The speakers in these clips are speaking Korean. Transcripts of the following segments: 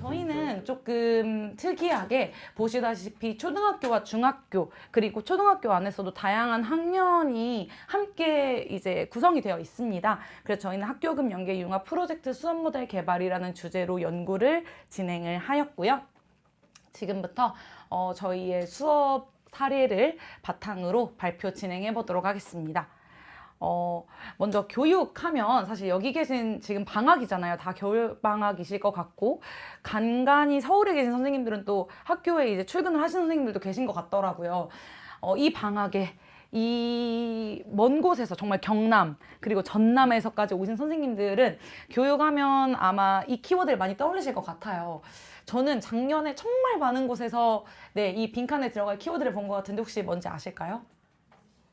저희는 조금 특이하게 보시다시피 초등학교와 중학교 그리고 초등학교 안에서도 다양한 학년이 함께 이제 구성이 되어 있습니다. 그래서 저희는 학교급 연계 융합 프로젝트 수업 모델 개발이라는 주제로 연구를 진행을 하였고요. 지금부터 저희의 수업 사례를 바탕으로 발표 진행해 보도록 하겠습니다. 먼저 교육하면 사실 여기 계신 지금 방학이잖아요. 다 겨울 방학이실 것 같고 간간히 서울에 계신 선생님들은 또 학교에 이제 출근을 하시는 선생님들도 계신 것 같더라고요. 이 방학에 이 먼 곳에서 정말 경남 그리고 전남에서까지 오신 선생님들은 교육하면 아마 이 키워드를 많이 떠올리실 것 같아요. 저는 작년에 정말 많은 곳에서 이 빈칸에 들어갈 키워드를 본 것 같은데 혹시 뭔지 아실까요?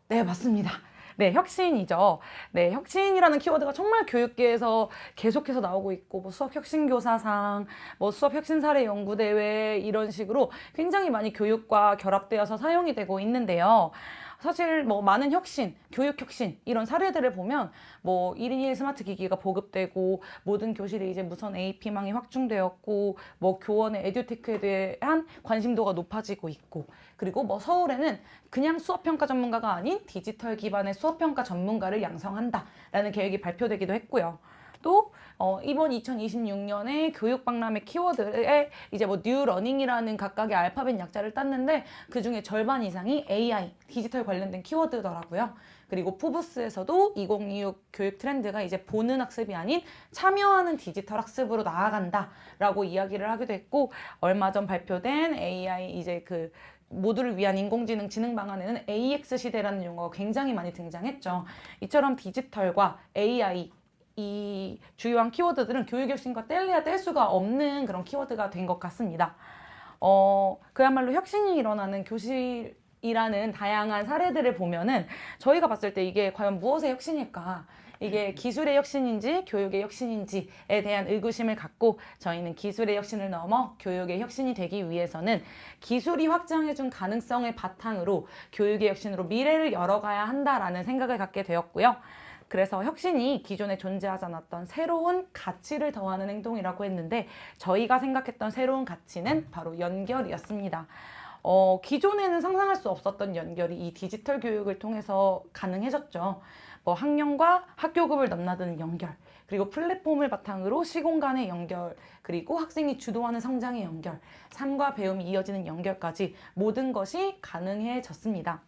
네, 맞습니다. 네, 혁신이죠. 네, 혁신이라는 키워드가 정말 교육계에서 계속해서 나오고 있고, 뭐 수업 혁신교사상, 뭐 수업 혁신 사례 연구대회 이런 식으로 굉장히 많이 교육과 결합되어서 사용이 되고 있는데요. 사실 뭐 많은 혁신, 교육 혁신 이런 사례들을 보면 뭐 1인 1 스마트 기기가 보급되고 모든 교실에 이제 무선 AP망이 확충되었고 뭐 교원의 에듀테크에 대한 관심도가 높아지고 있고 그리고 뭐 서울에는 그냥 수업평가 전문가가 아닌 디지털 기반의 수업평가 전문가를 양성한다라는 계획이 발표되기도 했고요. 또 이번 2026년에 교육박람회 키워드에 이제 뭐 뉴러닝이라는 각각의 알파벳 약자를 땄는데 그 중에 절반 이상이 AI, 디지털 관련된 키워드더라고요. 그리고 포브스에서도 2026 교육 트렌드가 이제 보는 학습이 아닌 참여하는 디지털 학습으로 나아간다라고 이야기를 하기도 했고 얼마 전 발표된 AI 이제 그 모두를 위한 인공지능 지능 방안에는 AX 시대라는 용어가 굉장히 많이 등장했죠. 이처럼 디지털과 AI 이 주요한 키워드들은 교육 혁신과 뗄래야 뗄 수가 없는 그런 키워드가 된 것 같습니다. 그야말로 혁신이 일어나는 교실이라는 다양한 사례들을 보면은 저희가 봤을 때 이게 과연 무엇의 혁신일까? 이게 기술의 혁신인지 교육의 혁신인지에 대한 의구심을 갖고 저희는 기술의 혁신을 넘어 교육의 혁신이 되기 위해서는 기술이 확장해준 가능성을 바탕으로 교육의 혁신으로 미래를 열어가야 한다라는 생각을 갖게 되었고요. 그래서 혁신이 기존에 존재하지 않았던 새로운 가치를 더하는 행동이라고 했는데 저희가 생각했던 새로운 가치는 바로 연결이었습니다. 기존에는 상상할 수 없었던 연결이 이 디지털 교육을 통해서 가능해졌죠. 뭐 학년과 학교급을 넘나드는 연결, 그리고 플랫폼을 바탕으로 시공간의 연결, 그리고 학생이 주도하는 성장의 연결, 삶과 배움이 이어지는 연결까지 모든 것이 가능해졌습니다.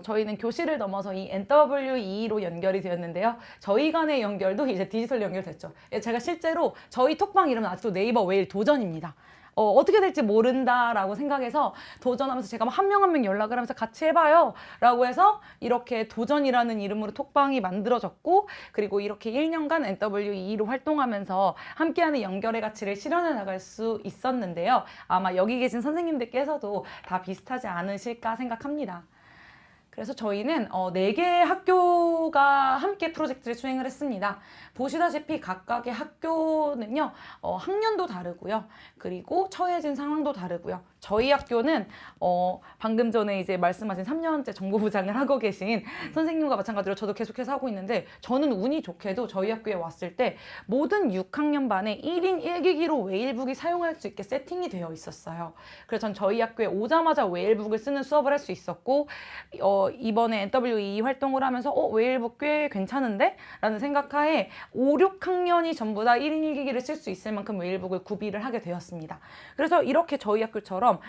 저희는 교실을 넘어서 이 NWE로 연결이 되었는데요. 저희 간의 연결도 이제 디지털 연결됐죠. 제가 실제로 저희 톡방 이름은 아직도 네이버 웨일 도전입니다. 어떻게 될지 모른다라고 생각해서 도전하면서 제가 한 명 한 명 연락을 하면서 같이 해봐요 라고 해서 이렇게 도전이라는 이름으로 톡방이 만들어졌고 그리고 이렇게 1년간 NWE로 활동하면서 함께하는 연결의 가치를 실현해 나갈 수 있었는데요. 아마 여기 계신 선생님들께서도 다 비슷하지 않으실까 생각합니다. 그래서 저희는 4개의 학교가 함께 프로젝트를 수행을 했습니다. 보시다시피 각각의 학교는요, 학년도 다르고요. 그리고 처해진 상황도 다르고요. 저희 학교는 방금 전에 이제 말씀하신 3년째 정보부장을 하고 계신 선생님과 마찬가지로 저도 계속해서 하고 있는데 저는 운이 좋게도 저희 학교에 왔을 때 모든 6학년 반에 1인 1기기로 웨일북이 사용할 수 있게 세팅이 되어 있었어요. 그래서 전 저희 학교에 오자마자 웨일북을 쓰는 수업을 할 수 있었고 이번에 NWE 활동을 하면서 웨일북 꽤 괜찮은데? 라는 생각하에 5, 6학년이 전부 다 1인 1기기를 쓸 수 있을 만큼 웨일북을 구비를 하게 되었습니다. 그래서 이렇게 저희 학교처럼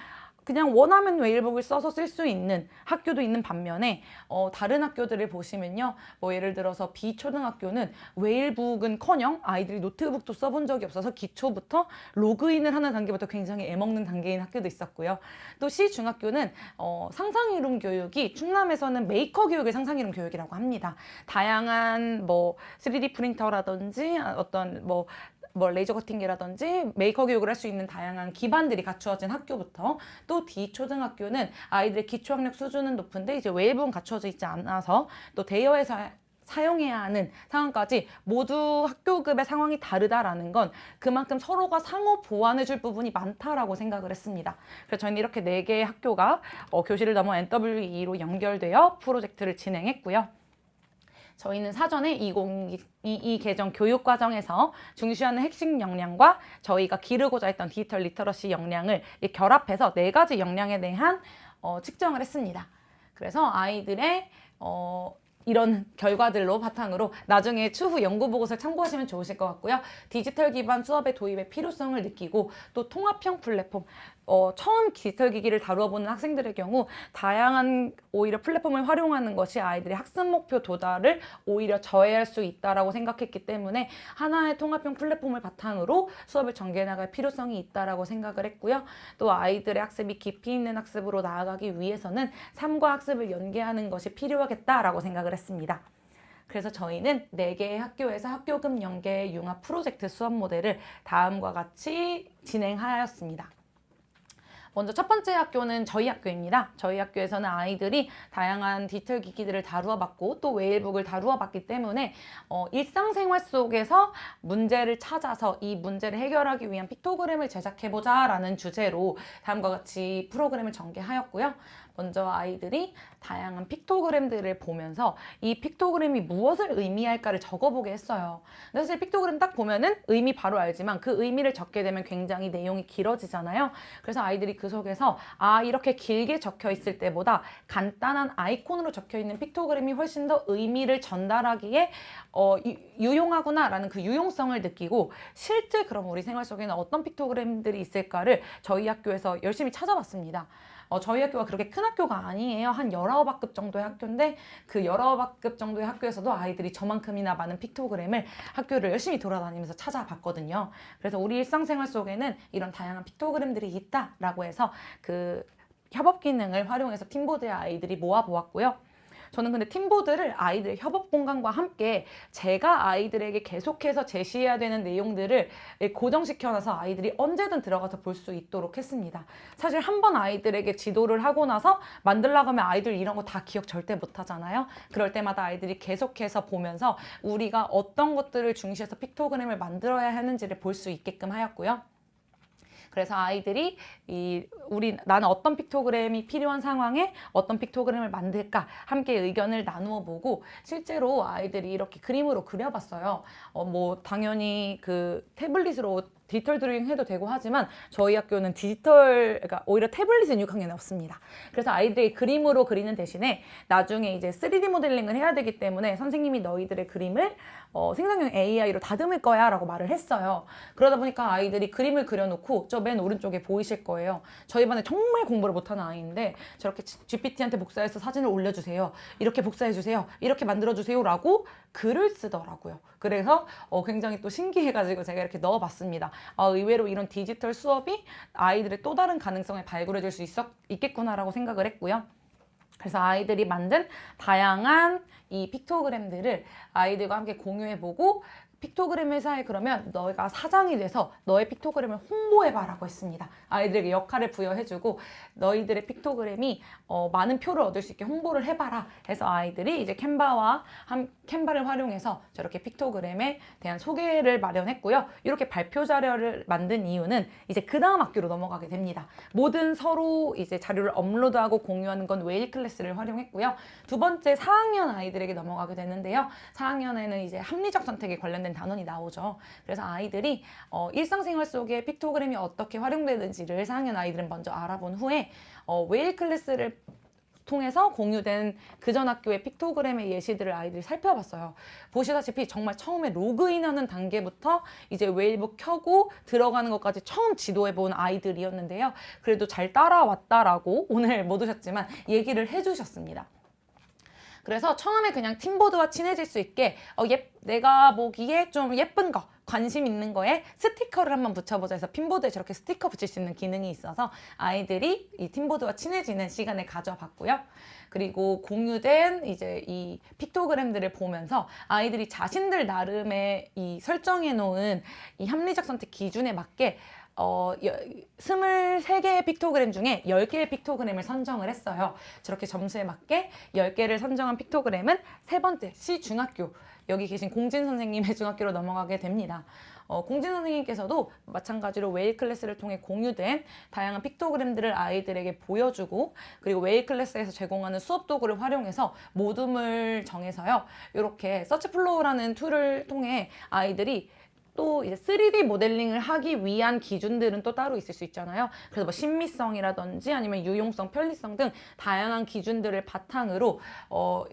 그냥 원하면 웨일북을 써서 쓸 수 있는 학교도 있는 반면에 다른 학교들을 보시면요. 뭐 예를 들어서 B초등학교는 웨일북은커녕 아이들이 노트북도 써본 적이 없어서 기초부터 로그인을 하는 단계부터 굉장히 애먹는 단계인 학교도 있었고요. 또 C중학교는 상상이룸 교육이 충남에서는 메이커 교육의 상상이룸 교육이라고 합니다. 다양한 뭐 3D 프린터라든지 어떤 뭐 레이저 커팅기라든지 메이커 교육을 할 수 있는 다양한 기반들이 갖추어진 학교부터 또 D초등학교는 아이들의 기초학력 수준은 높은데 이제 웨일북은 갖추어져 있지 않아서 또 대여해서 사용해야 하는 상황까지 모두 학교급의 상황이 다르다라는 건 그만큼 서로가 상호 보완해 줄 부분이 많다라고 생각을 했습니다. 그래서 저희는 이렇게 4개의 학교가 교실을 넘어 NWE로 연결되어 프로젝트를 진행했고요. 저희는 사전에 2022 개정 교육 과정에서 중시하는 핵심 역량과 저희가 기르고자 했던 디지털 리터러시 역량을 결합해서 4가지 역량에 대한 측정을 했습니다. 그래서 아이들의 이런 결과들로 바탕으로 나중에 추후 연구 보고서를 참고하시면 좋으실 것 같고요. 디지털 기반 수업의 도입의 필요성을 느끼고 또 통합형 플랫폼, 처음 디지털 기기를 다루어 보는 학생들의 경우 다양한 오히려 플랫폼을 활용하는 것이 아이들의 학습 목표 도달을 오히려 저해할 수 있다라고 생각했기 때문에 하나의 통합형 플랫폼을 바탕으로 수업을 전개해 나갈 필요성이 있다라고 생각을 했고요. 또 아이들의 학습이 깊이 있는 학습으로 나아가기 위해서는 삶과 학습을 연계하는 것이 필요하겠다라고 생각을 했습니다. 그래서 저희는 4개의 학교에서 학교급 연계 융합 프로젝트 수업 모델을 다음과 같이 진행하였습니다. 먼저 첫 번째 학교는 저희 학교입니다. 저희 학교에서는 아이들이 다양한 디지털 기기들을 다루어 봤고 또 웨일북을 다루어 봤기 때문에 일상생활 속에서 문제를 찾아서 이 문제를 해결하기 위한 픽토그램을 제작해보자 라는 주제로 다음과 같이 프로그램을 전개하였고요. 먼저 아이들이 다양한 픽토그램들을 보면서 이 픽토그램이 무엇을 의미할까를 적어보게 했어요. 근데 사실 픽토그램 딱 보면은 의미 바로 알지만 그 의미를 적게 되면 굉장히 내용이 길어지잖아요. 그래서 아이들이 그 속에서 이렇게 길게 적혀 있을 때보다 간단한 아이콘으로 적혀 있는 픽토그램이 훨씬 더 의미를 전달하기에 유용하구나 라는 그 유용성을 느끼고 실제 그럼 우리 생활 속에는 어떤 픽토그램들이 있을까를 저희 학교에서 열심히 찾아봤습니다. 저희 학교가 그렇게 큰 학교가 아니에요. 한 19학급 정도의 학교인데 그 19학급 정도의 학교에서도 아이들이 저만큼이나 많은 픽토그램을 학교를 열심히 돌아다니면서 찾아봤거든요. 그래서 우리 일상생활 속에는 이런 다양한 픽토그램들이 있다라고 해서 그 협업 기능을 활용해서 팀보드의 아이들이 모아보았고요. 저는 근데 팀보드를 아이들의 협업 공간과 함께 제가 아이들에게 계속해서 제시해야 되는 내용들을 고정시켜놔서 아이들이 언제든 들어가서 볼 수 있도록 했습니다. 사실 한 번 아이들에게 지도를 하고 나서 만들려고 하면 아이들 이런 거 다 기억 절대 못 하잖아요. 그럴 때마다 아이들이 계속해서 보면서 우리가 어떤 것들을 중시해서 픽토그램을 만들어야 하는지를 볼 수 있게끔 하였고요. 그래서 아이들이 나는 어떤 픽토그램이 필요한 상황에 어떤 픽토그램을 만들까 함께 의견을 나누어 보고 실제로 아이들이 이렇게 그림으로 그려봤어요. 뭐 당연히 그 태블릿으로 디지털 드로잉 해도 되고 하지만 저희 학교는 그러니까 오히려 태블릿은 6학년에 없습니다. 그래서 아이들이 그림으로 그리는 대신에 나중에 이제 3D 모델링을 해야 되기 때문에 선생님이 너희들의 그림을 생성형 AI로 다듬을 거야 라고 말을 했어요. 그러다 보니까 아이들이 그림을 그려놓고 저 맨 오른쪽에 보이실 거예요. 저희 반에 정말 공부를 못하는 아이인데 저렇게 GPT한테 복사해서 사진을 올려주세요. 이렇게 복사해주세요. 이렇게 만들어주세요 라고 글을 쓰더라고요. 그래서 굉장히 또 신기해가지고 제가 이렇게 넣어봤습니다. 의외로 이런 디지털 수업이 아이들의 또 다른 가능성을 발굴해줄 수 있겠구나라고 생각을 했고요. 그래서 아이들이 만든 다양한 이 픽토그램들을 아이들과 함께 공유해보고 픽토그램 회사에 그러면 너가 사장이 돼서 너의 픽토그램을 홍보해봐라고 했습니다. 아이들에게 역할을 부여해주고 너희들의 픽토그램이 많은 표를 얻을 수 있게 홍보를 해봐라 해서 아이들이 이제 캔바를 활용해서 저렇게 픽토그램에 대한 소개를 마련했고요. 이렇게 발표 자료를 만든 이유는 이제 그 다음 학교로 넘어가게 됩니다. 모든 서로 이제 자료를 업로드하고 공유하는 건 웨일 클래스를 활용했고요. 두 번째 4학년 아이들에게 넘어가게 되는데요. 4학년에는 이제 합리적 선택에 관련된 단원이 나오죠. 그래서 아이들이 일상생활 속에 픽토그램이 어떻게 활용되는지를 4학년 아이들은 먼저 알아본 후에 웨일 클래스를 통해서 공유된 그전 학교의 픽토그램의 예시들을 아이들이 살펴봤어요. 보시다시피 정말 처음에 로그인하는 단계부터 이제 웨일북 켜고 들어가는 것까지 처음 지도해본 아이들이었는데요. 그래도 잘 따라왔다라고 오늘 못 오셨지만 얘기를 해주셨습니다. 그래서 처음에 그냥 팀보드와 친해질 수 있게 내가 보기에 좀 예쁜 거, 관심 있는 거에 스티커를 한번 붙여보자 해서 핀보드에 저렇게 스티커 붙일 수 있는 기능이 있어서 아이들이 이 팀보드와 친해지는 시간을 가져봤고요. 그리고 공유된 이제 이 픽토그램들을 보면서 아이들이 자신들 나름의 이 설정해 놓은 이 합리적 선택 기준에 맞게 23개의 픽토그램 중에 10개의 픽토그램을 선정을 했어요. 저렇게 점수에 맞게 10개를 선정한 픽토그램은 세 번째 시중학교, 여기 계신 공진 선생님의 중학교로 넘어가게 됩니다. 공진 선생님께서도 마찬가지로 웨일 클래스를 통해 공유된 다양한 픽토그램들을 아이들에게 보여주고, 그리고 웨일 클래스에서 제공하는 수업 도구를 활용해서 모둠을 정해서요, 이렇게 서치플로우라는 툴을 통해 아이들이 또 이제 3D 모델링을 하기 위한 기준들은 또 따로 있을 수 있잖아요. 그래서 뭐 신미성이라든지 아니면 유용성, 편리성 등 다양한 기준들을 바탕으로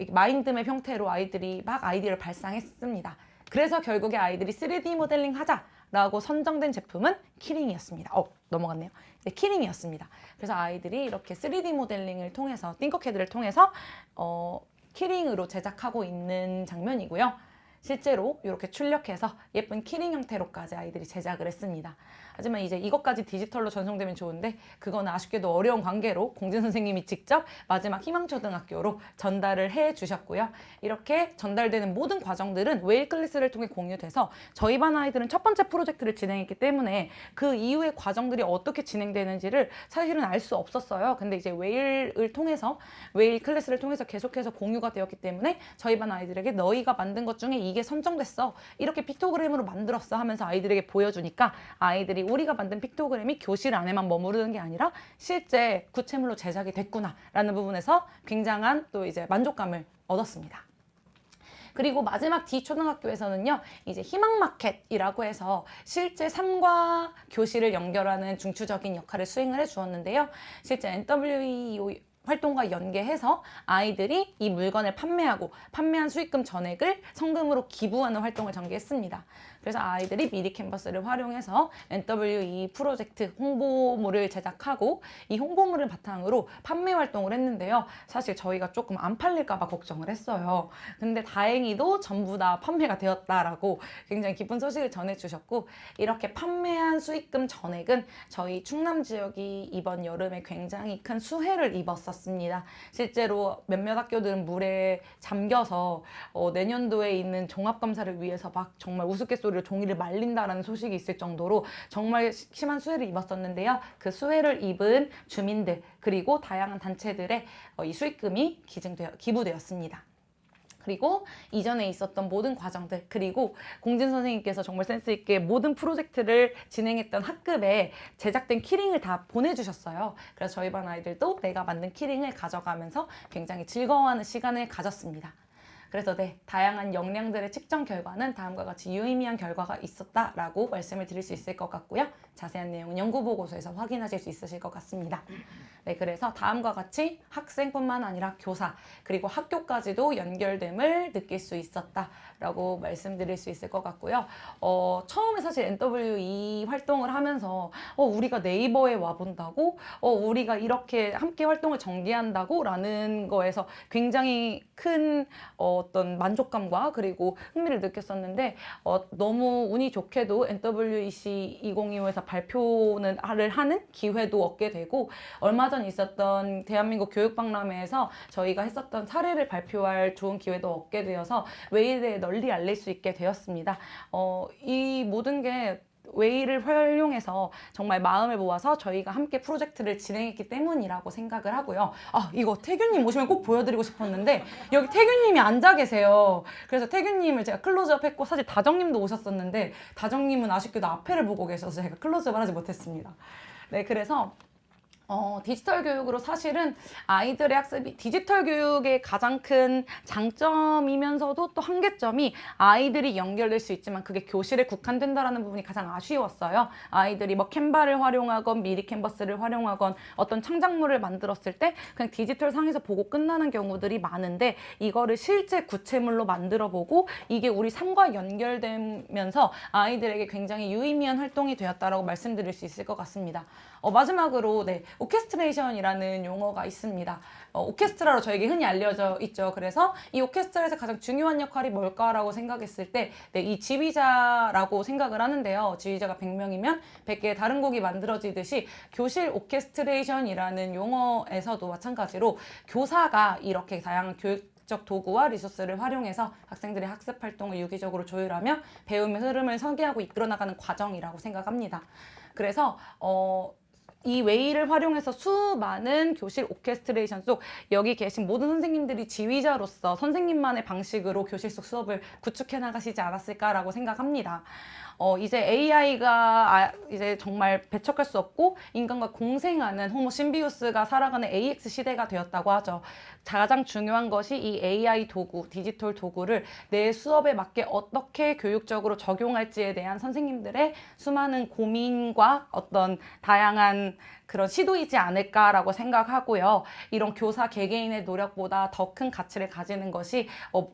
마인드맵 형태로 아이들이 막 아이디어를 발상했습니다. 그래서 결국에 아이들이 3D 모델링 하자라고 선정된 제품은 키링이었습니다. 넘어갔네요. 네, 키링이었습니다. 그래서 아이들이 이렇게 3D 모델링을 통해서, 띵커캐드를 통해서 키링으로 제작하고 있는 장면이고요. 실제로 이렇게 출력해서 예쁜 키링 형태로까지 아이들이 제작을 했습니다. 하지만 이제 이것까지 디지털로 전송되면 좋은데 그거는 아쉽게도 어려운 관계로 공진 선생님이 직접 마지막 희망초등학교로 전달을 해 주셨고요. 이렇게 전달되는 모든 과정들은 웨일 클래스를 통해 공유돼서 저희 반 아이들은 첫 번째 프로젝트를 진행했기 때문에 그 이후의 과정들이 어떻게 진행되는지를 사실은 알 수 없었어요. 근데 이제 웨일 클래스를 통해서 계속해서 공유가 되었기 때문에 저희 반 아이들에게 너희가 만든 것 중에 이게 선정됐어, 이렇게 픽토그램으로 만들었어 하면서 아이들에게 보여주니까 아이들이 우리가 만든 픽토그램이 교실 안에만 머무르는 게 아니라 실제 구체물로 제작이 됐구나 라는 부분에서 굉장한 또 이제 만족감을 얻었습니다. 그리고 마지막 D초등학교에서는요, 이제 희망마켓이라고 해서 실제 삶과 교실을 연결하는 중추적인 역할을 수행을 해 주었는데요. 실제 NWEO 활동과 연계해서 아이들이 이 물건을 판매하고 판매한 수익금 전액을 성금으로 기부하는 활동을 전개했습니다. 그래서 아이들이 미리 캔버스를 활용해서 NWE 프로젝트 홍보물을 제작하고 이 홍보물을 바탕으로 판매 활동을 했는데요. 사실 저희가 조금 안 팔릴까 봐 걱정을 했어요. 근데 다행히도 전부 다 판매가 되었다라고 굉장히 기쁜 소식을 전해주셨고, 이렇게 판매한 수익금 전액은 저희 충남 지역이 이번 여름에 굉장히 큰 수해를 입었었습니다. 실제로 몇몇 학교들은 물에 잠겨서 내년도에 있는 종합검사를 위해서 막 정말 우스갯소리로 종이를 말린다라는 소식이 있을 정도로 정말 심한 수해를 입었었는데요. 그 수해를 입은 주민들 그리고 다양한 단체들의 이 수익금이 기부되었습니다. 그리고 이전에 있었던 모든 과정들, 그리고 공진 선생님께서 정말 센스 있게 모든 프로젝트를 진행했던 학급에 제작된 키링을 다 보내주셨어요. 그래서 저희 반 아이들도 내가 만든 키링을 가져가면서 굉장히 즐거워하는 시간을 가졌습니다. 그래서 다양한 역량들의 측정 결과는 다음과 같이 유의미한 결과가 있었다라고 말씀을 드릴 수 있을 것 같고요. 자세한 내용은 연구보고서에서 확인하실 수 있으실 것 같습니다. 그래서 다음과 같이 학생뿐만 아니라 교사 그리고 학교까지도 연결됨을 느낄 수 있었다라고 말씀드릴 수 있을 것 같고요. 처음에 사실 NWE 활동을 하면서 우리가 네이버에 와본다고? 우리가 이렇게 함께 활동을 전개한다고? 라는 거에서 굉장히 큰 어떤 만족감과 그리고 흥미를 느꼈었는데, 너무 운이 좋게도 NWEC 2025에서 발표를 하는 기회도 얻게 되고, 얼마 전 있었던 대한민국 교육박람회에서 저희가 했었던 사례를 발표할 좋은 기회도 얻게 되어서 웨일에 대해 널리 알릴 수 있게 되었습니다. 이 모든 게 웨일을 활용해서 정말 마음을 모아서 저희가 함께 프로젝트를 진행했기 때문이라고 생각을 하고요. 이거 태균님 오시면 꼭 보여드리고 싶었는데 여기 태균님이 앉아 계세요. 그래서 태균님을 제가 클로즈업 했고, 사실 다정님도 오셨었는데 다정님은 아쉽게도 앞에를 보고 계셔서 제가 클로즈업을 하지 못했습니다. 그래서 디지털 교육으로 사실은 아이들의 학습이 디지털 교육의 가장 큰 장점이면서도 또 한계점이 아이들이 연결될 수 있지만 그게 교실에 국한된다라는 부분이 가장 아쉬웠어요. 아이들이 뭐 캔바를 활용하건 미리 캔버스를 활용하건 어떤 창작물을 만들었을 때 그냥 디지털 상에서 보고 끝나는 경우들이 많은데, 이거를 실제 구체물로 만들어 보고 이게 우리 삶과 연결되면서 아이들에게 굉장히 유의미한 활동이 되었다라고 말씀드릴 수 있을 것 같습니다. 마지막으로 오케스트레이션이라는 용어가 있습니다. 오케스트라로 저에게 흔히 알려져 있죠. 그래서 이 오케스트라에서 가장 중요한 역할이 뭘까라고 생각했을 때 이 지휘자라고 생각을 하는데요. 지휘자가 100명이면 100개의 다른 곡이 만들어지듯이 교실 오케스트레이션이라는 용어에서도 마찬가지로 교사가 이렇게 다양한 교육 지적 도구와 리소스를 활용해서 학생들의 학습 활동을 유기적으로 조율하며 배움의 흐름을 설계하고 이끌어나가는 과정이라고 생각합니다. 그래서 이 웨이를 활용해서 수많은 교실 오케스트레이션 속 여기 계신 모든 선생님들이 지휘자로서 선생님만의 방식으로 교실 속 수업을 구축해 나가시지 않았을까라고 생각합니다. 이제 AI가 이제 정말 배척할 수 없고 인간과 공생하는 호모 심비우스가 살아가는 AX 시대가 되었다고 하죠. 가장 중요한 것이 이 AI 도구, 디지털 도구를 내 수업에 맞게 어떻게 교육적으로 적용할지에 대한 선생님들의 수많은 고민과 어떤 다양한 그런 시도이지 않을까라고 생각하고요. 이런 교사 개개인의 노력보다 더 큰 가치를 가지는 것이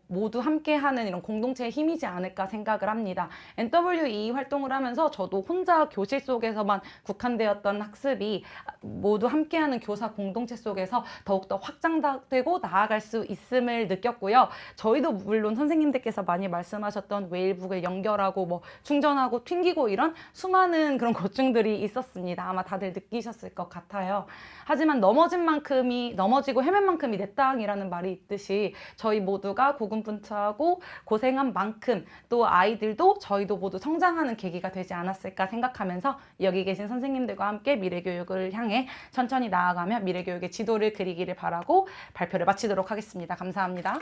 모두 함께하는 이런 공동체의 힘이지 않을까 생각을 합니다. NWE 활동을 하면서 저도 혼자 교실 속에서만 국한되었던 학습이 모두 함께하는 교사 공동체 속에서 더욱더 확장되고 나아갈 수 있음을 느꼈고요. 저희도 물론 선생님들께서 많이 말씀하셨던 웨일북을 연결하고 뭐 충전하고 튕기고 이런 수많은 그런 고충들이 있었습니다. 아마 다들 느끼셨을 것 같아요. 하지만 넘어지고 헤맨 만큼이 내 땅이라는 말이 있듯이 저희 모두가 고군분투하고 고생한 만큼 또 아이들도 저희도 모두 성장하는 계기가 되지 않았을까 생각하면서 여기 계신 선생님들과 함께 미래교육을 향해 천천히 나아가며 미래교육의 지도를 그리기를 바라고 발표를 마치도록 하겠습니다. 감사합니다.